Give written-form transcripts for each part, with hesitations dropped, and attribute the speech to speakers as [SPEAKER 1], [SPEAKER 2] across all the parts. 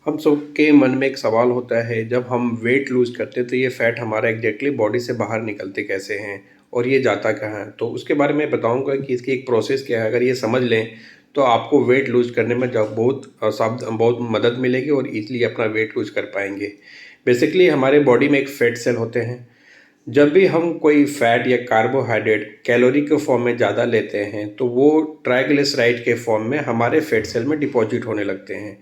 [SPEAKER 1] हम सबके मन में एक सवाल होता है, जब हम वेट लूज़ करते हैं तो ये फ़ैट हमारा एग्जैक्टली बॉडी से बाहर निकलते कैसे हैं और ये जाता कहाँ है? तो उसके बारे में बताऊँगा कि इसकी एक प्रोसेस क्या है। अगर ये समझ लें तो आपको वेट लूज़ करने में जब बहुत मदद मिलेगी और ईज़िली अपना वेट लूज़ कर पाएँगे। बेसिकली हमारे बॉडी में एक फ़ैट सेल होते हैं। जब भी हम कोई फैट या कार्बोहाइड्रेट कैलोरी के फॉर्म में ज़्यादा लेते हैं तो वो ट्राइग्लिसराइड के फॉर्म में हमारे फैट सेल में डिपॉजिट होने लगते हैं।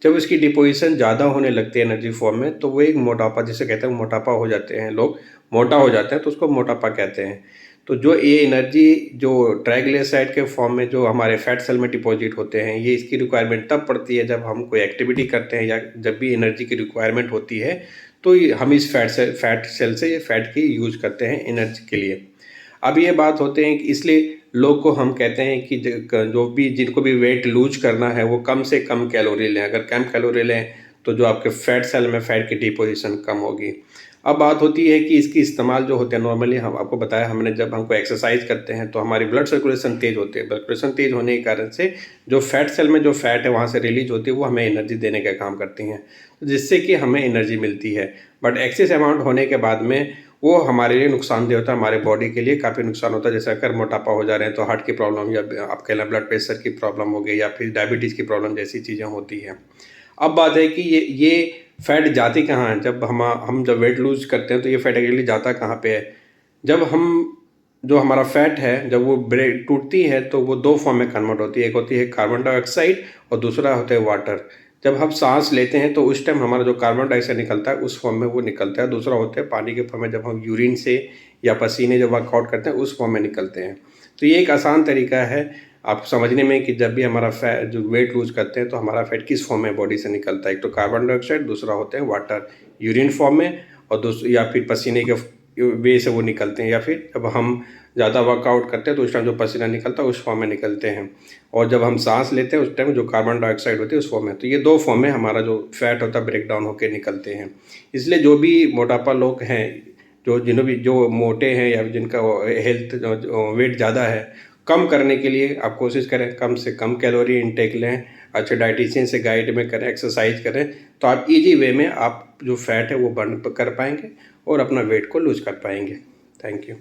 [SPEAKER 1] जब इसकी डिपोजिशन ज़्यादा होने लगती है एनर्जी फॉर्म में तो वो एक मोटापा, जिसे कहते हैं मोटापा हो जाते हैं लोग, मोटा हो जाते हैं तो उसको मोटापा कहते हैं। तो जो ये एनर्जी जो ट्राइग्लिसराइड के फॉर्म में जो हमारे फैट सेल में डिपॉजिट होते हैं, ये इसकी रिक्वायरमेंट तब पड़ती है जब हम कोई एक्टिविटी करते हैं या जब भी एनर्जी की रिक्वायरमेंट होती है, तो हम इस फैट सेल से ये फैट की यूज़ करते हैं एनर्जी के लिए। अब ये बात होते हैं कि इसलिए लोग को हम कहते हैं कि जो भी जिनको भी वेट लूज करना है वो कम से कम कैलोरी लें। अगर कम कैलोरी लें तो जो आपके फैट सेल में फैट की डिपोजिशन कम होगी। अब बात होती है कि इसकी इस्तेमाल जो होते हैं नॉर्मली, हम आपको बताया हमने, जब हमको एक्सरसाइज करते हैं तो हमारी ब्लड सर्कुलेशन तेज़ होती है। ब्लड सर्कुलेशन तेज़ होने के कारण से जो फैट सेल में जो फैट है वहाँ से रिलीज होती है, वो हमें एनर्जी देने का काम करती हैं, जिससे कि हमें एनर्जी मिलती है। बट एक्सेस अमाउंट होने के बाद में वो हमारे लिए नुकसानदेह होता है, हमारे बॉडी के लिए काफ़ी नुकसान होता है। जैसे अगर मोटापा हो जा रहे हैं तो हार्ट की प्रॉब्लम या आप कह लें ब्लड प्रेशर की प्रॉब्लम हो गई या फिर डायबिटीज़ की प्रॉब्लम जैसी चीज़ें होती हैं। अब बात है कि ये फैट जाती कहाँ है? जब हम जब वेट लूज़ करते हैं तो ये फैट एक्चुअली जाता कहाँ पे है? जब हम जो हमारा फैट है जब वो ब्रेक टूटती है तो वो 2 फॉर्म में कन्वर्ट होती है। एक होती है कार्बन डाइऑक्साइड और दूसरा होता है वाटर। जब हम साँस लेते हैं तो उस टाइम हमारा जो कार्बन डाइऑक्साइड निकलता है उस फॉर्म में वो निकलता है। दूसरा होता है पानी के फॉर्म में, जब हम यूरिन से या पसीने जब वर्कआउट करते हैं उस फॉर्म में निकलते हैं। तो ये एक आसान तरीका है आप समझने में कि जब भी हमारा जो वेट लूज़ करते हैं तो हमारा फैट किस फॉर्म में बॉडी से निकलता है। एक तो कार्बन डाइऑक्साइड, दूसरा होता है वाटर, यूरिन फॉर्म में, और या फिर पसीने के वे से वो निकलते हैं, या फिर जब हम ज़्यादा वर्कआउट करते हैं तो उस टाइम जो पसीना निकलता है उस फॉर्म में निकलते हैं। और जब हम सांस लेते हैं उस टाइम जो कार्बन डाइऑक्साइड होती है उस फॉर्म में। तो ये 2 फॉर्म में हमारा जो फैट होता है ब्रेक डाउन होकर निकलते हैं। इसलिए जो भी मोटापा लोग हैं, जिन्हें भी जो मोटे हैं या जिनका हेल्थ वेट ज़्यादा है, कम करने के लिए आप कोशिश करें कम से कम कैलोरी इनटेक लें, अच्छे डाइटिशियन से गाइड में करें, एक्सरसाइज करें, तो आप ईजी वे में आप जो फैट है वो बर्न कर पाएंगे और अपना वेट को लूज कर पाएंगे। Thank you.